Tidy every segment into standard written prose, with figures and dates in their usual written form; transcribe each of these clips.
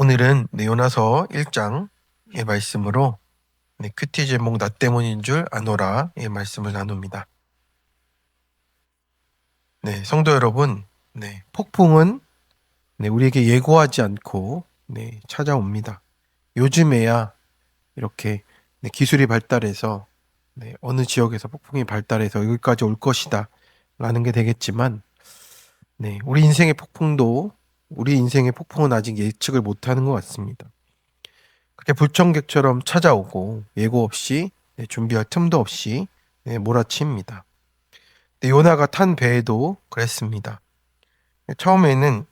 오늘은 요나서 1장의 말씀으로 큐티 제목 나 때문인 줄 아노라의 말씀을 나눕니다. 성도 여러분, 폭풍은 우리에게 예고하지 않고 찾아옵니다. 요즘에야 이렇게 기술이 발달해서 어느 지역에서 폭풍이 발달해서 여기까지 올 것이다 라는 게 되겠지만 우리 인생의 폭풍은 아직 예측을 못하는 것 같습니다. 그렇게 불청객처럼 찾아오고 예고 없이 준비할 틈도 없이 몰아칩니다. 요나가 탄 배에도 그랬습니다. 처음에는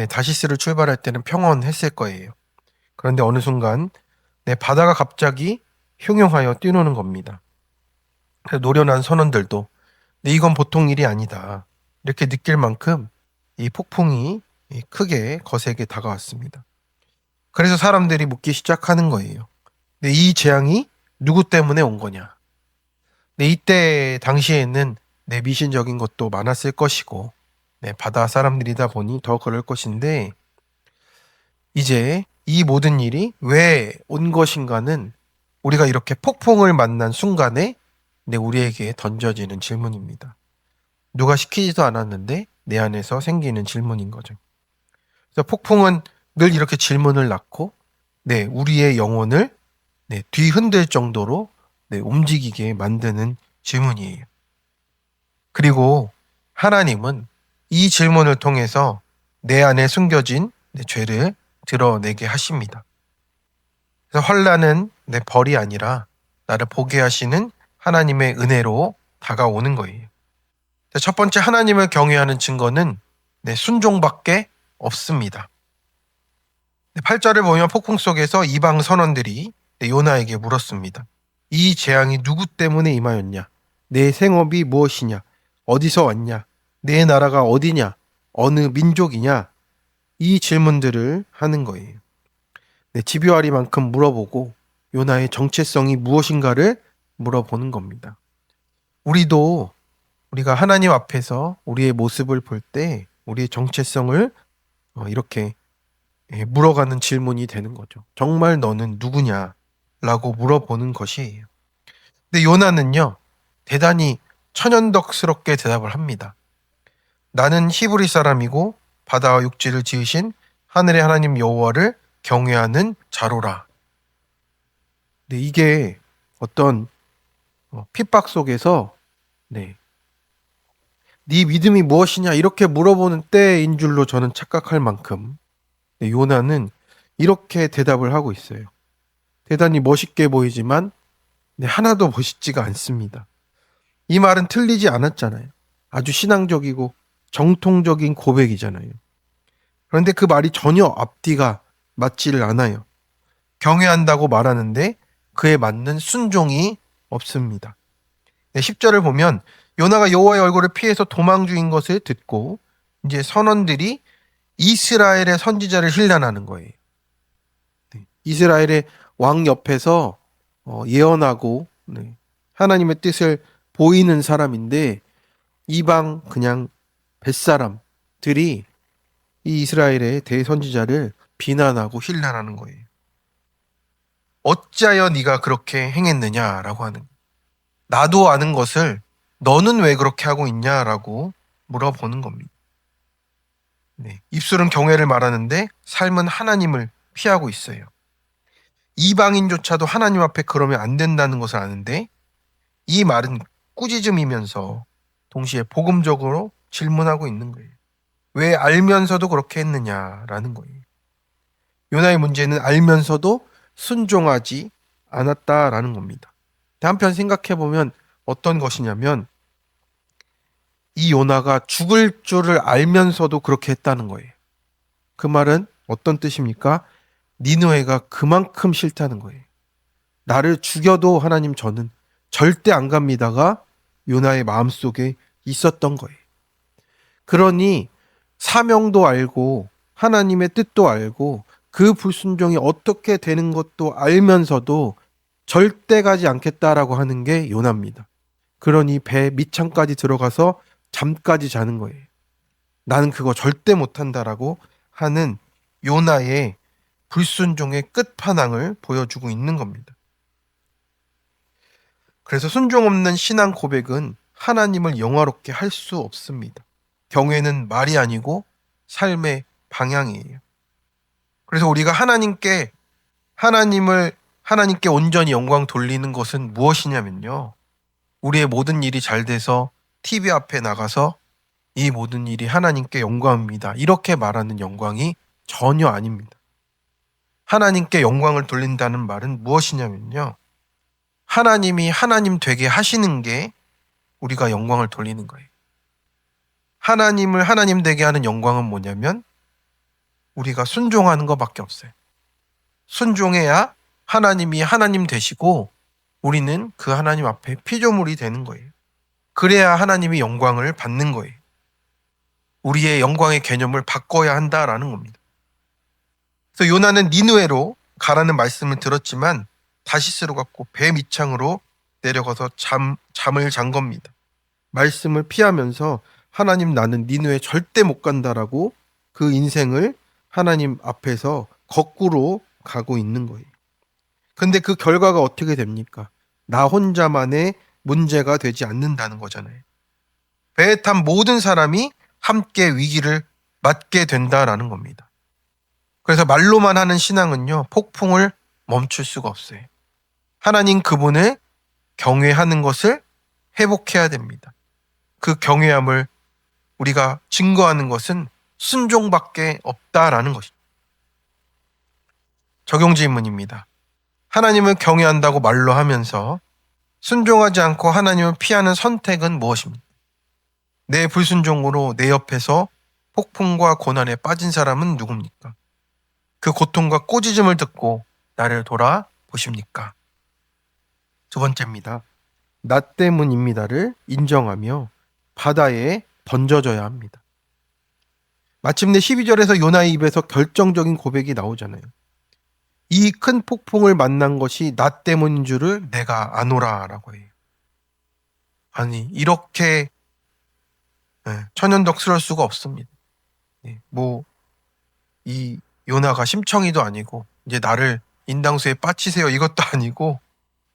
다시스를 출발할 때는 평온했을 거예요. 그런데 어느 순간 바다가 갑자기 흉흉하여 뛰노는 겁니다. 노련한 선원들도 이건 보통 일이 아니다 이렇게 느낄 만큼 이 폭풍이 크게 거세게 다가왔습니다. 그래서 사람들이 묻기 시작하는 거예요. 이 재앙이 누구 때문에 온 거냐? 이때 당시에는 미신적인 것도 많았을 것이고 바다 사람들이다 보니 더 그럴 것인데 이제 이 모든 일이 왜 온 것인가는 우리가 이렇게 폭풍을 만난 순간에 우리에게 던져지는 질문입니다. 누가 시키지도 않았는데 내 안에서 생기는 질문인 거죠. 그래서 폭풍은 늘 이렇게 질문을 낳고 우리의 영혼을 뒤흔들 정도로 움직이게 만드는 질문이에요. 그리고 하나님은 이 질문을 통해서 내 안에 숨겨진 죄를 드러내게 하십니다. 그래서 환난은 벌이 아니라 나를 보게 하시는 하나님의 은혜로 다가오는 거예요. 첫 번째 하나님을 경외하는 증거는 순종밖에 없습니다. 8절을 보면 폭풍 속에서 이방 선원들이 요나에게 물었습니다. 이 재앙이 누구 때문에 임하였냐? 내 생업이 무엇이냐? 어디서 왔냐? 내 나라가 어디냐? 어느 민족이냐? 이 질문들을 하는 거예요. 집요하리만큼 물어보고 요나의 정체성이 무엇인가를 물어보는 겁니다. 우리가 하나님 앞에서 우리의 모습을 볼 때 우리의 정체성을 이렇게 물어가는 질문이 되는 거죠. 정말 너는 누구냐? 라고 물어보는 것이에요. 근데 요나는요, 대단히 천연덕스럽게 대답을 합니다. 나는 히브리 사람이고 바다와 육지를 지으신 하늘의 하나님 여호와를 경외하는 자로라. 이게 어떤 핍박 속에서 네 믿음이 무엇이냐 이렇게 물어보는 때인 줄로 저는 착각할 만큼 요나는 이렇게 대답을 하고 있어요. 대단히 멋있게 보이지만 하나도 멋있지가 않습니다. 이 말은 틀리지 않았잖아요. 아주 신앙적이고 정통적인 고백이잖아요. 그런데 그 말이 전혀 앞뒤가 맞지를 않아요. 경외한다고 말하는데 그에 맞는 순종이 없습니다. 10절을 보면 요나가 여호와의 얼굴을 피해서 도망 중인 것을 듣고 이제 선원들이 이스라엘의 선지자를 힐난하는 거예요. 이스라엘의 왕 옆에서 예언하고 하나님의 뜻을 보이는 사람인데 이방 그냥 뱃사람들이 이 이스라엘의 대선지자를 비난하고 힐난하는 거예요. 어찌하여 네가 그렇게 행했느냐라고 하는 거예요. 나도 아는 것을 너는 왜 그렇게 하고 있냐라고 물어보는 겁니다. 입술은 경외를 말하는데 삶은 하나님을 피하고 있어요. 이방인조차도 하나님 앞에 그러면 안 된다는 것을 아는데 이 말은 꾸짖음이면서 동시에 복음적으로 질문하고 있는 거예요. 왜 알면서도 그렇게 했느냐라는 거예요. 요나의 문제는 알면서도 순종하지 않았다라는 겁니다. 한편 생각해보면 어떤 것이냐면 이 요나가 죽을 줄을 알면서도 그렇게 했다는 거예요. 그 말은 어떤 뜻입니까? 니느웨가 그만큼 싫다는 거예요. 나를 죽여도 하나님 저는 절대 안 갑니다가 요나의 마음속에 있었던 거예요. 그러니 사명도 알고 하나님의 뜻도 알고 그 불순종이 어떻게 되는 것도 알면서도 절대 가지 않겠다라고 하는 게 요나입니다. 그러니 배 밑창까지 들어가서 잠까지 자는 거예요. 나는 그거 절대 못한다라고 하는 요나의 불순종의 끝판왕을 보여주고 있는 겁니다. 그래서 순종 없는 신앙 고백은 하나님을 영화롭게 할 수 없습니다. 경외는 말이 아니고 삶의 방향이에요. 그래서 우리가 하나님께 온전히 영광 돌리는 것은 무엇이냐면요. 우리의 모든 일이 잘 돼서 TV 앞에 나가서 이 모든 일이 하나님께 영광입니다. 이렇게 말하는 영광이 전혀 아닙니다. 하나님께 영광을 돌린다는 말은 무엇이냐면요. 하나님이 하나님 되게 하시는 게 우리가 영광을 돌리는 거예요. 하나님을 하나님 되게 하는 영광은 뭐냐면 우리가 순종하는 것밖에 없어요. 순종해야 하나님이 하나님 되시고 우리는 그 하나님 앞에 피조물이 되는 거예요. 그래야 하나님이 영광을 받는 거예요. 우리의 영광의 개념을 바꿔야 한다라는 겁니다. 그래서 요나는 니느웨로 가라는 말씀을 들었지만 다시스로 갔고 배 밑창으로 내려가서 잠을 잔 겁니다. 말씀을 피하면서 하나님 나는 니느웨 절대 못 간다라고 그 인생을 하나님 앞에서 거꾸로 가고 있는 거예요. 근데 그 결과가 어떻게 됩니까? 나 혼자만의 문제가 되지 않는다는 거잖아요. 배에 탄 모든 사람이 함께 위기를 맞게 된다라는 겁니다. 그래서 말로만 하는 신앙은요, 폭풍을 멈출 수가 없어요. 하나님 그분을 경외하는 것을 회복해야 됩니다. 그 경외함을 우리가 증거하는 것은 순종밖에 없다라는 것입니다. 적용 질문입니다. 하나님을 경외한다고 말로 하면서 순종하지 않고 하나님을 피하는 선택은 무엇입니까? 내 불순종으로 내 옆에서 폭풍과 고난에 빠진 사람은 누굽니까? 그 고통과 꾸짖음을 듣고 나를 돌아보십니까? 두 번째입니다. 나 때문입니다를 인정하며 바다에 던져져야 합니다. 마침내 12절에서 요나의 입에서 결정적인 고백이 나오잖아요. 이 큰 폭풍을 만난 것이 나 때문인 줄을 내가 아노라라고 해요. 아니 이렇게 천연덕스러울 수가 없습니다. 이 요나가 심청이도 아니고 이제 나를 인당수에 빠치세요 이것도 아니고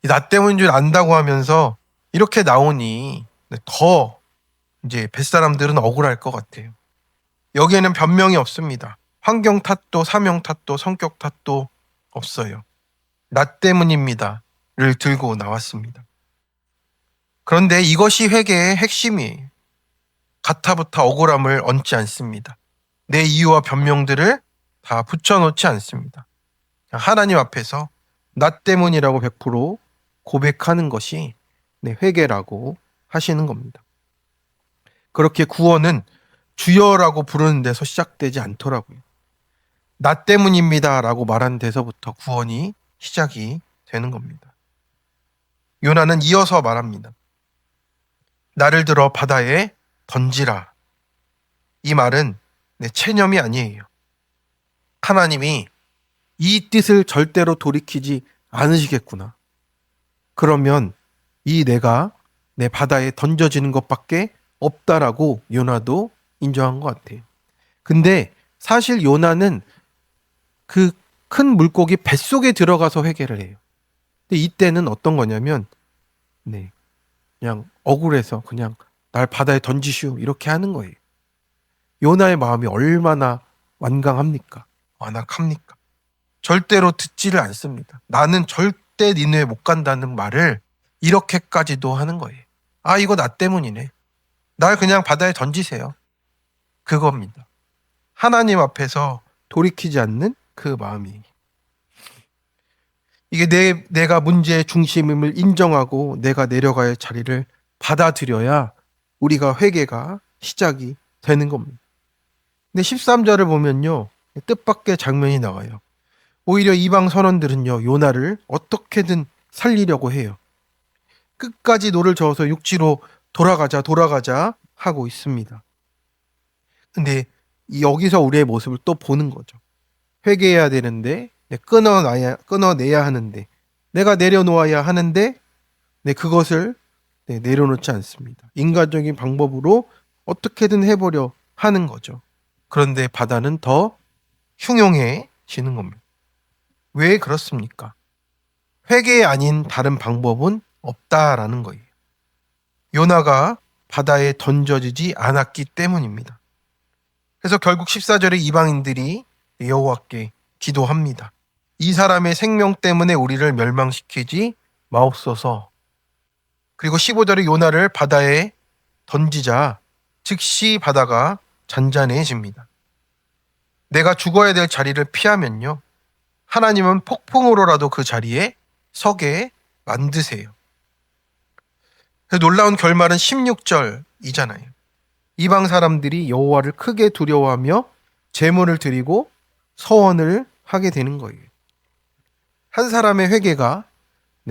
나 때문인 줄 안다고 하면서 이렇게 나오니 더 이제 뱃사람들은 억울할 것 같아요. 여기에는 변명이 없습니다. 환경 탓도 사명 탓도 성격 탓도 없어요. 나 때문입니다를 들고 나왔습니다. 그런데 이것이 회개의 핵심이에요. 가타부타 억울함을 얹지 않습니다. 내 이유와 변명들을 다 붙여놓지 않습니다. 하나님 앞에서 나 때문이라고 100% 고백하는 것이 회개라고 하시는 겁니다. 그렇게 구원은 주여라고 부르는 데서 시작되지 않더라고요. 나 때문입니다 라고 말한 데서부터 구원이 시작이 되는 겁니다. 요나는 이어서 말합니다. 나를 들어 바다에 던지라. 이 말은 내 체념이 아니에요. 하나님이 이 뜻을 절대로 돌이키지 않으시겠구나. 그러면 이 내가 내 바다에 던져지는 것밖에 없다라고 요나도 인정한 것 같아요. 근데 사실 요나는 그 큰 물고기 뱃속에 들어가서 회개를 해요. 근데 이때는 어떤 거냐면 그냥 억울해서 그냥 날 바다에 던지시오 이렇게 하는 거예요. 요나의 마음이 얼마나 완강합니까? 완악합니까? 절대로 듣지를 않습니다. 나는 절대 니네에 못 간다는 말을 이렇게까지도 하는 거예요. 아 이거 나 때문이네. 날 그냥 바다에 던지세요. 그겁니다. 하나님 앞에서 돌이키지 않는 그 마음이. 이게 내가 문제의 중심임을 인정하고 내가 내려가야 할 자리를 받아들여야 우리가 회개가 시작이 되는 겁니다. 근데 13절을 보면요. 뜻밖의 장면이 나와요. 오히려 이방 선원들은요. 요나를 어떻게든 살리려고 해요. 끝까지 노를 저어서 육지로 돌아가자 하고 있습니다. 근데 여기서 우리의 모습을 또 보는 거죠. 회개해야 되는데 끊어내야 하는데 내가 내려놓아야 하는데 그것을 내려놓지 않습니다. 인간적인 방법으로 어떻게든 해보려 하는 거죠. 그런데 바다는 더 흉흉해지는 겁니다. 왜 그렇습니까? 회개 아닌 다른 방법은 없다라는 거예요. 요나가 바다에 던져지지 않았기 때문입니다. 그래서 결국 14절에 이방인들이 여호와께 기도합니다. 이 사람의 생명 때문에 우리를 멸망시키지 마옵소서. 그리고 15절에 요나를 바다에 던지자 즉시 바다가 잔잔해집니다. 내가 죽어야 될 자리를 피하면요, 하나님은 폭풍으로라도 그 자리에 서게 만드세요. 놀라운 결말은 16절이잖아요. 이방 사람들이 여호와를 크게 두려워하며 제물을 드리고 서원을 하게 되는 거예요. 한 사람의 회개가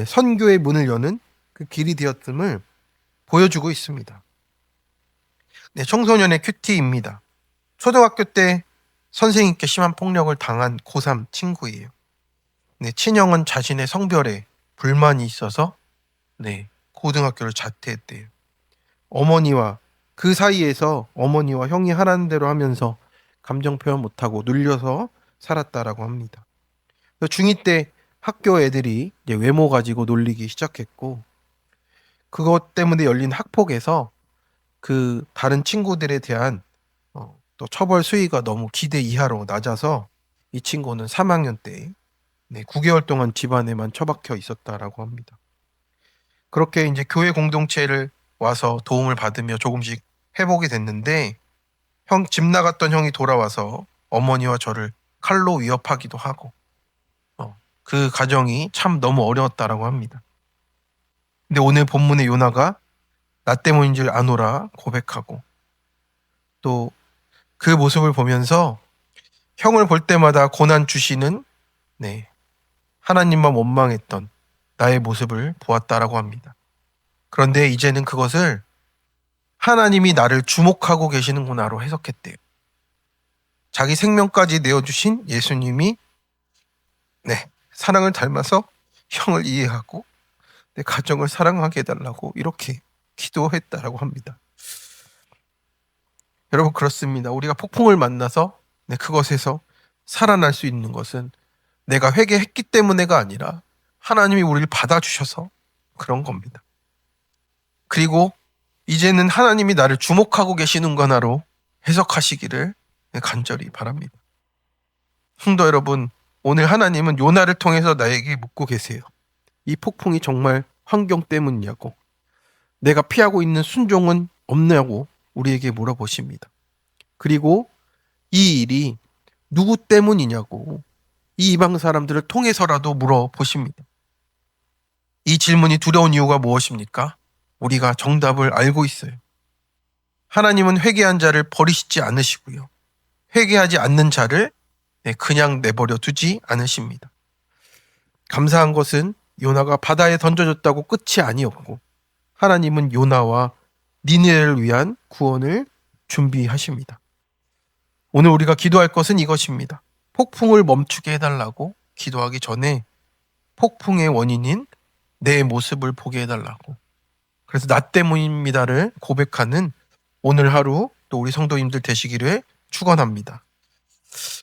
선교의 문을 여는 그 길이 되었음을 보여주고 있습니다. 청소년의 큐티입니다. 초등학교 때 선생님께 심한 폭력을 당한 고3 친구예요. 친형은 자신의 성별에 불만이 있어서 고등학교를 자퇴했대요. 어머니와 그 사이에서 어머니와 형이 하라는 대로 하면서 감정 표현 못하고 눌려서 살았다라고 합니다. 중2 때 학교 애들이 이제 외모 가지고 놀리기 시작했고, 그것 때문에 열린 학폭에서 그 다른 친구들에 대한 또 처벌 수위가 너무 기대 이하로 낮아서 이 친구는 3학년 때 9개월 동안 집안에만 처박혀 있었다라고 합니다. 그렇게 이제 교회 공동체를 와서 도움을 받으며 조금씩 회복이 됐는데, 집 나갔던 형이 돌아와서 어머니와 저를 칼로 위협하기도 하고, 그 가정이 참 너무 어려웠다라고 합니다. 근데 오늘 본문의 요나가 나 때문인 줄 아노라 고백하고, 또 그 모습을 보면서 형을 볼 때마다 고난 주시는 하나님만 원망했던 나의 모습을 보았다라고 합니다. 그런데 이제는 그것을 하나님이 나를 주목하고 계시는구나로 해석했대요. 자기 생명까지 내어주신 예수님이 사랑을 닮아서 형을 이해하고 내 가정을 사랑하게 해달라고 이렇게 기도했다라고 합니다. 여러분, 그렇습니다. 우리가 폭풍을 만나서 그것에서 살아날 수 있는 것은 내가 회개했기 때문에가 아니라 하나님이 우리를 받아주셔서 그런 겁니다. 그리고 이제는 하나님이 나를 주목하고 계시는구나로 해석하시기를 간절히 바랍니다. 성도 여러분, 오늘 하나님은 요나를 통해서 나에게 묻고 계세요. 이 폭풍이 정말 환경 때문이냐고, 내가 피하고 있는 순종은 없냐고 우리에게 물어보십니다. 그리고 이 일이 누구 때문이냐고 이 이방 사람들을 통해서라도 물어보십니다. 이 질문이 두려운 이유가 무엇입니까? 우리가 정답을 알고 있어요. 하나님은 회개한 자를 버리시지 않으시고요, 회개하지 않는 자를 그냥 내버려 두지 않으십니다. 감사한 것은 요나가 바다에 던져졌다고 끝이 아니었고, 하나님은 요나와 니느웨를 위한 구원을 준비하십니다. 오늘 우리가 기도할 것은 이것입니다. 폭풍을 멈추게 해달라고 기도하기 전에 폭풍의 원인인 내 모습을 보게 해달라고, 그래서 나 때문입니다를 고백하는 오늘 하루 또 우리 성도님들 되시기를 축원합니다.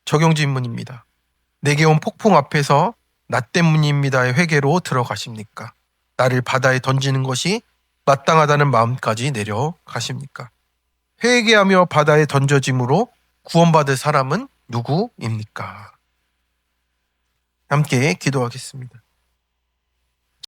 적용 질문입니다. 내게 온 폭풍 앞에서 나 때문입니다의 회개로 들어가십니까? 나를 바다에 던지는 것이 마땅하다는 마음까지 내려가십니까? 회개하며 바다에 던져짐으로 구원받을 사람은 누구입니까? 함께 기도하겠습니다.